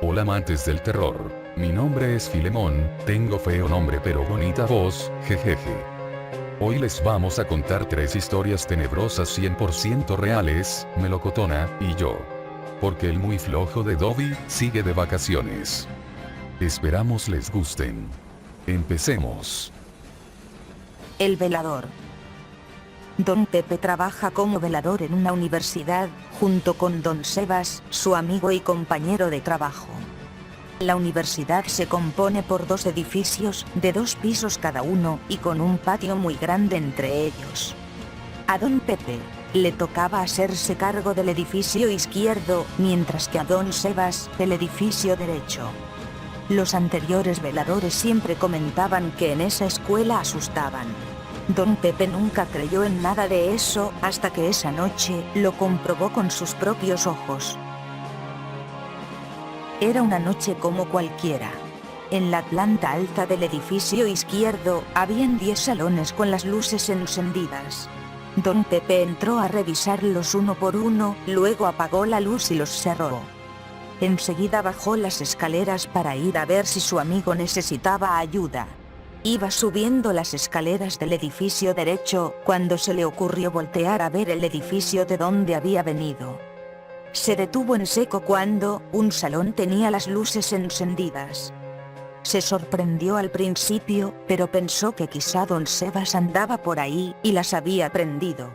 Hola amantes del terror. Mi nombre es Filemón, tengo feo nombre pero bonita voz, jejeje. Hoy les vamos a contar 3 historias tenebrosas 100% reales, Melocotona y yo. Porque el muy flojo de Dobby sigue de vacaciones. Esperamos les gusten. Empecemos. El velador. Don Pepe trabaja como velador en una universidad, junto con Don Sebas, su amigo y compañero de trabajo. La universidad se compone por 2 edificios, de 2 pisos cada uno, y con un patio muy grande entre ellos. A Don Pepe le tocaba hacerse cargo del edificio izquierdo, mientras que a Don Sebas, del edificio derecho. Los anteriores veladores siempre comentaban que en esa escuela asustaban. Don Pepe nunca creyó en nada de eso, hasta que esa noche lo comprobó con sus propios ojos. Era una noche como cualquiera. En la planta alta del edificio izquierdo, habían 10 salones con las luces encendidas. Don Pepe entró a revisarlos uno por uno, luego apagó la luz y los cerró. Enseguida bajó las escaleras para ir a ver si su amigo necesitaba ayuda. Iba subiendo las escaleras del edificio derecho, cuando se le ocurrió voltear a ver el edificio de donde había venido. Se detuvo en seco cuando un salón tenía las luces encendidas. Se sorprendió al principio, pero pensó que quizá Don Sebas andaba por ahí y las había prendido.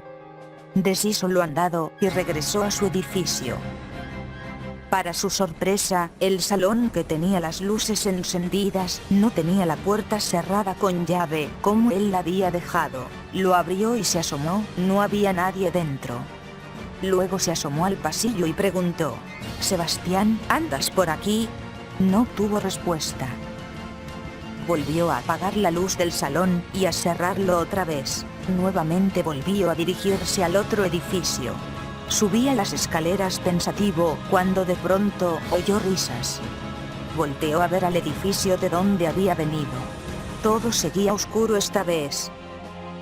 Deshizo lo andado y regresó a su edificio. Para su sorpresa, el salón que tenía las luces encendidas no tenía la puerta cerrada con llave, como él la había dejado. Lo abrió y se asomó, no había nadie dentro. Luego se asomó al pasillo y preguntó: «Sebastián, ¿andas por aquí?». No obtuvo respuesta. Volvió a apagar la luz del salón y a cerrarlo otra vez. Nuevamente volvió a dirigirse al otro edificio. Subía las escaleras pensativo, cuando de pronto oyó risas. Volteó a ver al edificio de donde había venido. Todo seguía oscuro esta vez.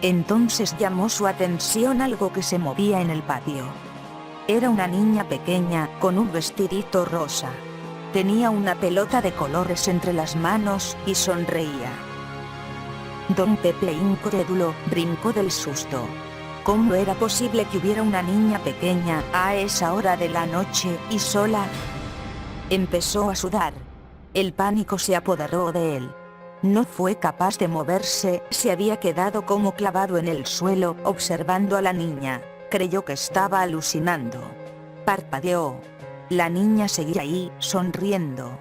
Entonces llamó su atención algo que se movía en el patio. Era una niña pequeña, con un vestidito rosa. Tenía una pelota de colores entre las manos, y sonreía. Don Pepe, incrédulo, brincó del susto. ¿Cómo era posible que hubiera una niña pequeña, a esa hora de la noche, y sola? Empezó a sudar. El pánico se apoderó de él. No fue capaz de moverse, se había quedado como clavado en el suelo, observando a la niña. Creyó que estaba alucinando. Parpadeó. La niña seguía ahí, sonriendo.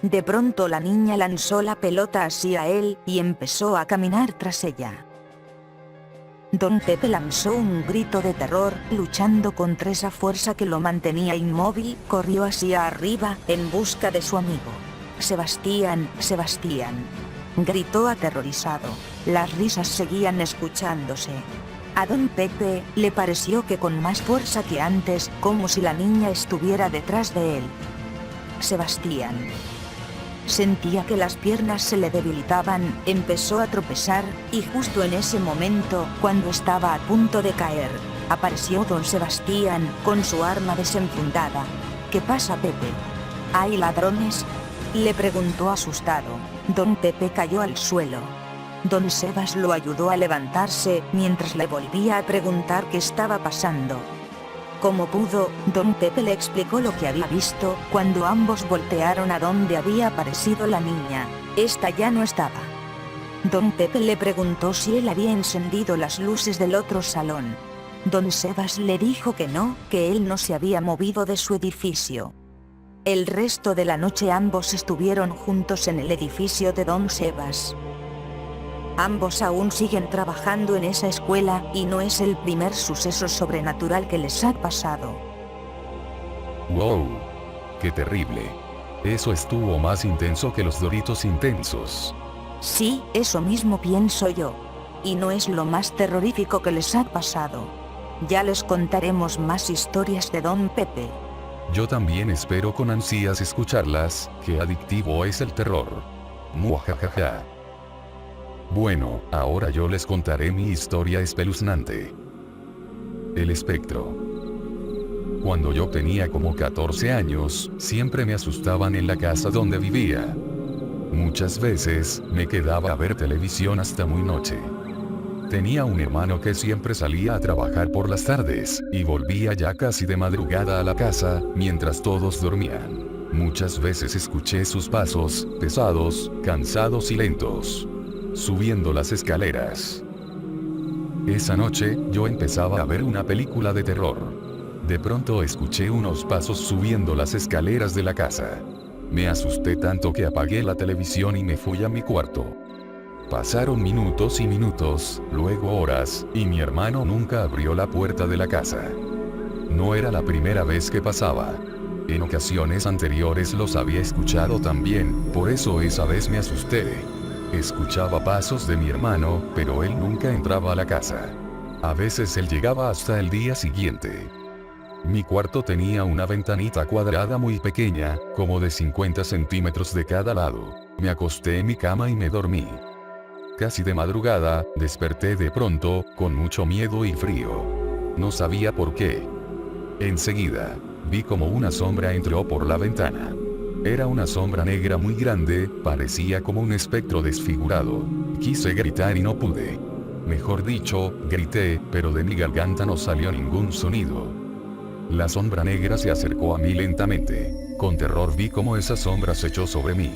De pronto la niña lanzó la pelota hacia él, y empezó a caminar tras ella. Don Pepe lanzó un grito de terror, luchando contra esa fuerza que lo mantenía inmóvil, corrió hacia arriba, en busca de su amigo. «Sebastián, Sebastián», gritó aterrorizado. Las risas seguían escuchándose. A Don Pepe le pareció que con más fuerza que antes, como si la niña estuviera detrás de él. «Sebastián». Sentía que las piernas se le debilitaban, empezó a tropezar, y justo en ese momento, cuando estaba a punto de caer, apareció Don Sebastián, con su arma desenfundada. «¿Qué pasa, Pepe? ¿Hay ladrones?», le preguntó asustado. Don Pepe cayó al suelo. Don Sebas lo ayudó a levantarse, mientras le volvía a preguntar qué estaba pasando. Como pudo, Don Pepe le explicó lo que había visto, cuando ambos voltearon a donde había aparecido la niña. Esta ya no estaba. Don Pepe le preguntó si él había encendido las luces del otro salón. Don Sebas le dijo que no, que él no se había movido de su edificio. El resto de la noche ambos estuvieron juntos en el edificio de Don Sebas. Ambos aún siguen trabajando en esa escuela, y no es el primer suceso sobrenatural que les ha pasado. ¡Wow! ¡Qué terrible! Eso estuvo más intenso que los Doritos intensos. Sí, eso mismo pienso yo. Y no es lo más terrorífico que les ha pasado. Ya les contaremos más historias de Don Pepe. Yo también espero con ansias escucharlas, qué adictivo es el terror. Muajajaja. Bueno, ahora yo les contaré mi historia espeluznante. El espectro. Cuando yo tenía como 14 años, siempre me asustaban en la casa donde vivía. Muchas veces, me quedaba a ver televisión hasta muy noche. Tenía un hermano que siempre salía a trabajar por las tardes, y volvía ya casi de madrugada a la casa, mientras todos dormían. Muchas veces escuché sus pasos, pesados, cansados y lentos, subiendo las escaleras. Esa noche, yo empezaba a ver una película de terror. De pronto escuché unos pasos subiendo las escaleras de la casa. Me asusté tanto que apagué la televisión y me fui a mi cuarto. Pasaron minutos y minutos, luego horas, y mi hermano nunca abrió la puerta de la casa. No era la primera vez que pasaba. En ocasiones anteriores los había escuchado también, por eso esa vez me asusté. Escuchaba pasos de mi hermano, pero él nunca entraba a la casa. A veces él llegaba hasta el día siguiente. Mi cuarto tenía una ventanita cuadrada muy pequeña, como de 50 centímetros de cada lado. Me acosté en mi cama y me dormí. Casi de madrugada, desperté de pronto, con mucho miedo y frío. No sabía por qué. Enseguida, vi como una sombra entró por la ventana. Era una sombra negra muy grande, parecía como un espectro desfigurado. Quise gritar y no pude. Mejor dicho, grité, pero de mi garganta no salió ningún sonido. La sombra negra se acercó a mí lentamente. Con terror vi cómo esa sombra se echó sobre mí.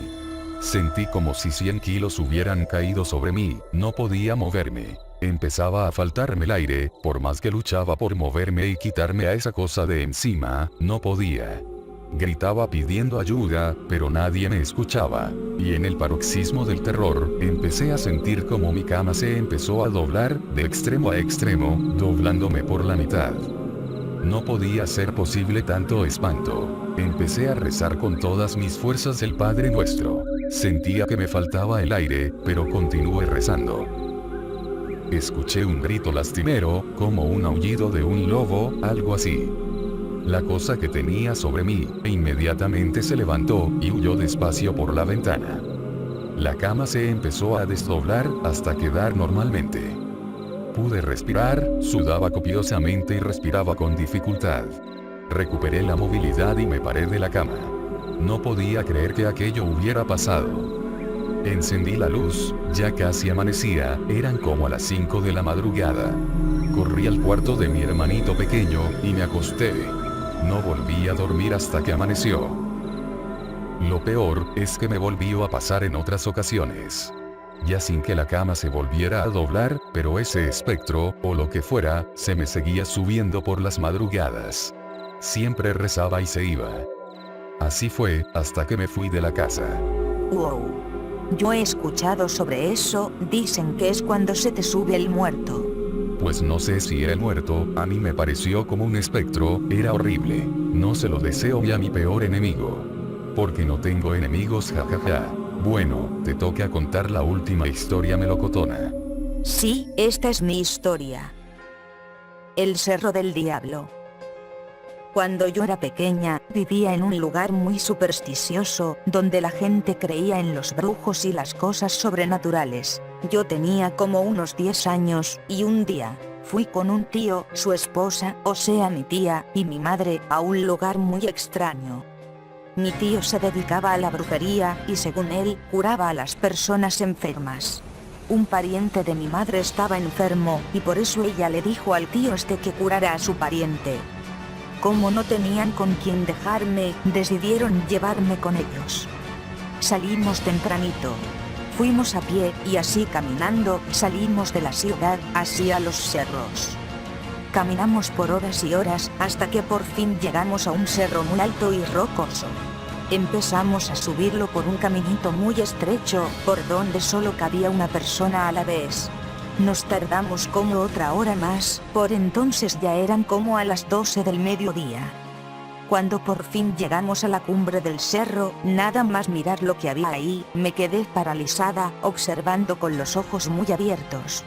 Sentí como si 100 kilos hubieran caído sobre mí, no podía moverme. Empezaba a faltarme el aire, por más que luchaba por moverme y quitarme a esa cosa de encima, no podía. Gritaba pidiendo ayuda, pero nadie me escuchaba, y en el paroxismo del terror, empecé a sentir como mi cama se empezó a doblar, de extremo a extremo, doblándome por la mitad. No podía ser posible tanto espanto. Empecé a rezar con todas mis fuerzas el Padre Nuestro. Sentía que me faltaba el aire, pero continué rezando. Escuché un grito lastimero, como un aullido de un lobo, algo así. La cosa que tenía sobre mí, inmediatamente se levantó, y huyó despacio por la ventana. La cama se empezó a desdoblar, hasta quedar normalmente. Pude respirar, sudaba copiosamente y respiraba con dificultad. Recuperé la movilidad y me paré de la cama. No podía creer que aquello hubiera pasado. Encendí la luz, ya casi amanecía, eran como a las 5 de la madrugada. Corrí al cuarto de mi hermanito pequeño, y me acosté. No volví a dormir hasta que amaneció. Lo peor, es que me volvió a pasar en otras ocasiones. Ya sin que la cama se volviera a doblar, pero ese espectro, o lo que fuera, se me seguía subiendo por las madrugadas. Siempre rezaba y se iba. Así fue, hasta que me fui de la casa. Wow. Yo he escuchado sobre eso, dicen que es cuando se te sube el muerto. Pues no sé si era el muerto, a mí me pareció como un espectro, era horrible. No se lo deseo ni a mi peor enemigo. Porque no tengo enemigos, jajaja. Bueno, te toca contar la última historia melocotona. Sí, esta es mi historia. El Cerro del Diablo. Cuando yo era pequeña, vivía en un lugar muy supersticioso, donde la gente creía en los brujos y las cosas sobrenaturales. Yo tenía como unos 10 años, y un día, fui con un tío, su esposa, o sea mi tía, y mi madre, a un lugar muy extraño. Mi tío se dedicaba a la brujería, y según él, curaba a las personas enfermas. Un pariente de mi madre estaba enfermo, y por eso ella le dijo al tío que curara a su pariente. Como no tenían con quién dejarme, decidieron llevarme con ellos. Salimos tempranito. Fuimos a pie, y así caminando, salimos de la ciudad, hacia los cerros. Caminamos por horas y horas, hasta que por fin llegamos a un cerro muy alto y rocoso. Empezamos a subirlo por un caminito muy estrecho, por donde solo cabía una persona a la vez. Nos tardamos como otra hora más, por entonces ya eran como a las 12 del mediodía. Cuando por fin llegamos a la cumbre del cerro, nada más mirar lo que había ahí, me quedé paralizada, observando con los ojos muy abiertos.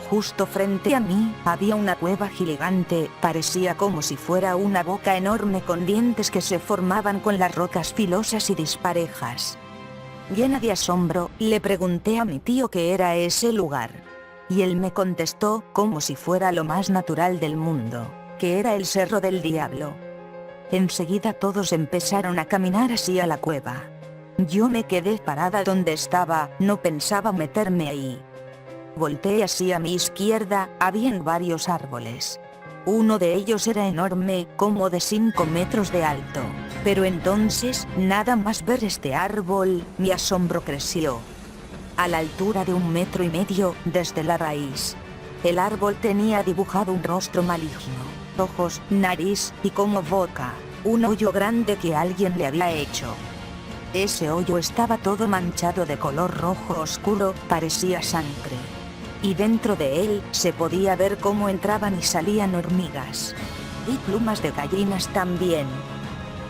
Justo frente a mí, había una cueva gigante, parecía como si fuera una boca enorme con dientes que se formaban con las rocas filosas y disparejas. Llena de asombro, le pregunté a mi tío qué era ese lugar. Y él me contestó, como si fuera lo más natural del mundo. que era el Cerro del Diablo. Enseguida todos empezaron a caminar hacia la cueva. Yo me quedé parada donde estaba, no pensaba meterme ahí. Volteé hacia mi izquierda, habían varios árboles. Uno de ellos era enorme, como de 5 metros de alto. Pero entonces, nada más ver este árbol, mi asombro creció. A la altura de 1,5 metros, desde la raíz. El árbol tenía dibujado un rostro maligno, ojos, nariz, y como boca, un hoyo grande que alguien le había hecho. Ese hoyo estaba todo manchado de color rojo oscuro, parecía sangre. Y dentro de él, se podía ver cómo entraban y salían hormigas. Y plumas de gallinas también.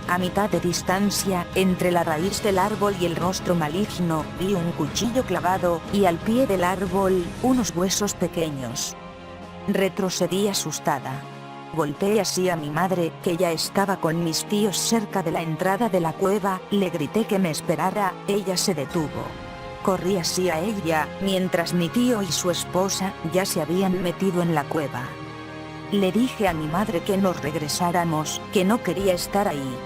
A mitad de distancia, entre la raíz del árbol y el rostro maligno, vi un cuchillo clavado, y al pie del árbol, unos huesos pequeños. Retrocedí asustada. Volteé hacia mi madre, que ya estaba con mis tíos cerca de la entrada de la cueva, le grité que me esperara, ella se detuvo. Corrí hacia ella, mientras mi tío y su esposa ya se habían metido en la cueva. Le dije a mi madre que nos regresáramos, que no quería estar ahí.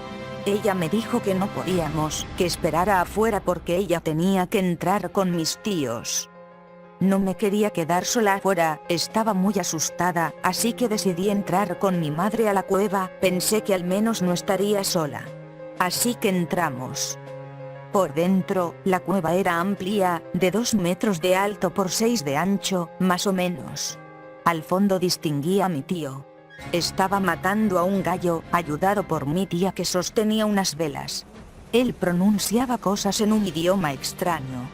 Ella me dijo que no podíamos, que esperara afuera porque ella tenía que entrar con mis tíos. No me quería quedar sola afuera, estaba muy asustada, así que decidí entrar con mi madre a la cueva, pensé que al menos no estaría sola. Así que entramos. Por dentro, la cueva era amplia, de 2 metros de alto por 6 de ancho, más o menos. Al fondo distinguí a mi tío. Estaba matando a un gallo, ayudado por mi tía que sostenía unas velas. Él pronunciaba cosas en un idioma extraño.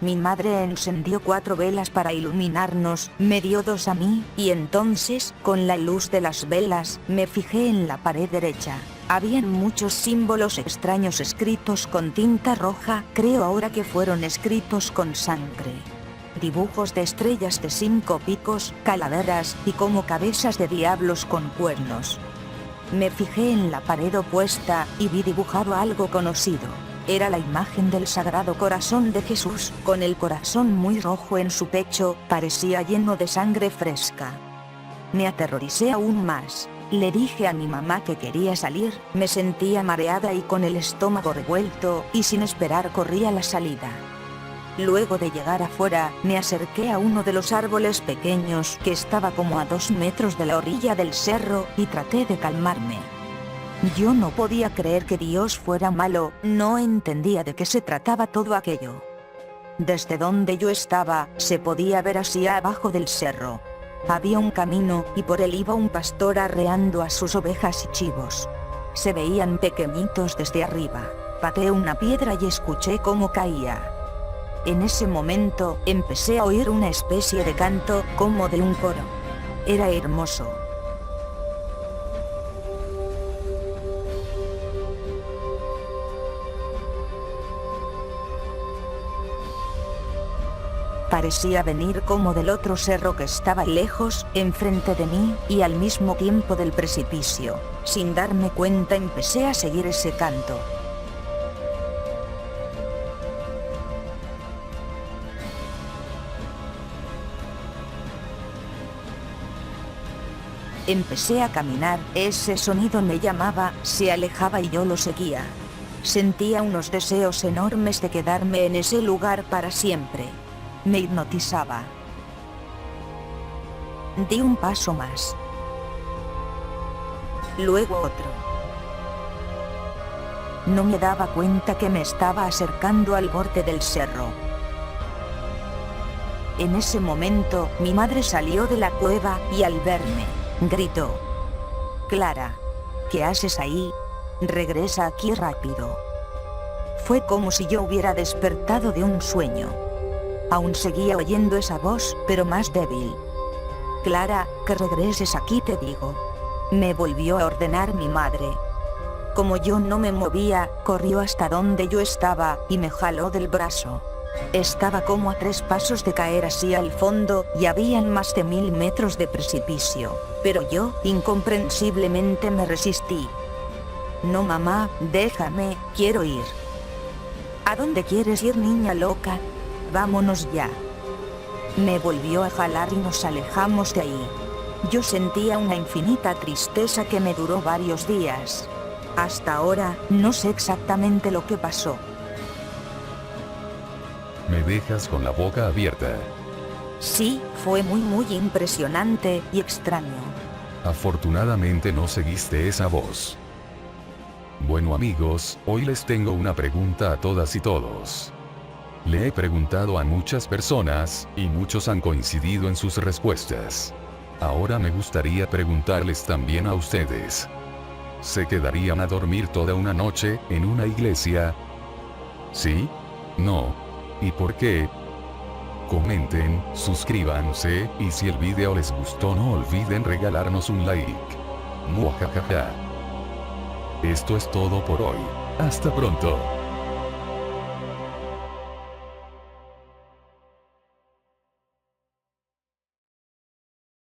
Mi madre encendió 4 velas para iluminarnos, me dio 2 a mí, y entonces, con la luz de las velas, me fijé en la pared derecha. Habían muchos símbolos extraños escritos con tinta roja, creo ahora que fueron escritos con sangre. Dibujos de estrellas de 5 picos, calaveras, y como cabezas de diablos con cuernos. Me fijé en la pared opuesta, y vi dibujado algo conocido. Era la imagen del Sagrado Corazón de Jesús, con el corazón muy rojo en su pecho, parecía lleno de sangre fresca. Me aterroricé aún más. Le dije a mi mamá que quería salir, me sentía mareada y con el estómago revuelto, y sin esperar corrí a la salida. Luego de llegar afuera, me acerqué a uno de los árboles pequeños que estaba como a 2 metros de la orilla del cerro, y traté de calmarme. Yo no podía creer que Dios fuera malo, no entendía de qué se trataba todo aquello. Desde donde yo estaba, se podía ver hacia abajo del cerro. Había un camino, y por él iba un pastor arreando a sus ovejas y chivos. Se veían pequeñitos desde arriba. Pateé una piedra y escuché cómo caía. En ese momento, empecé a oír una especie de canto, como de un coro. Era hermoso. Parecía venir como del otro cerro que estaba lejos, enfrente de mí, y al mismo tiempo del precipicio. Sin darme cuenta empecé a seguir ese canto. Empecé a caminar, ese sonido me llamaba, se alejaba y yo lo seguía. Sentía unos deseos enormes de quedarme en ese lugar para siempre. Me hipnotizaba. Di un paso más. Luego otro. No me daba cuenta que me estaba acercando al borde del cerro. En ese momento, mi madre salió de la cueva y al verme, gritó: «Clara, ¿qué haces ahí? Regresa aquí rápido». Fue como si yo hubiera despertado de un sueño. Aún seguía oyendo esa voz, pero más débil. «Clara, que regreses aquí, te digo», me volvió a ordenar mi madre. Como yo no me movía, corrió hasta donde yo estaba, y me jaló del brazo. Estaba como a 3 pasos de caer hacia el fondo, y habían más de 1000 metros de precipicio, pero yo, incomprensiblemente me resistí. «No, mamá, déjame, quiero ir». «¿A dónde quieres ir, niña loca? Vámonos ya». Me volvió a jalar y nos alejamos de ahí. Yo sentía una infinita tristeza que me duró varios días. Hasta ahora, no sé exactamente lo que pasó. Me dejas con la boca abierta. Sí, fue muy impresionante y extraño. Afortunadamente no seguiste esa voz. Bueno amigos, hoy les tengo una pregunta a todas y todos. Le he preguntado a muchas personas, y muchos han coincidido en sus respuestas. Ahora me gustaría preguntarles también a ustedes. ¿Se quedarían a dormir toda una noche, en una iglesia? ¿Sí? ¿No? ¿Y por qué? Comenten, suscríbanse, y si el video les gustó no olviden regalarnos un like. Muajajaja. Esto es todo por hoy. Hasta pronto.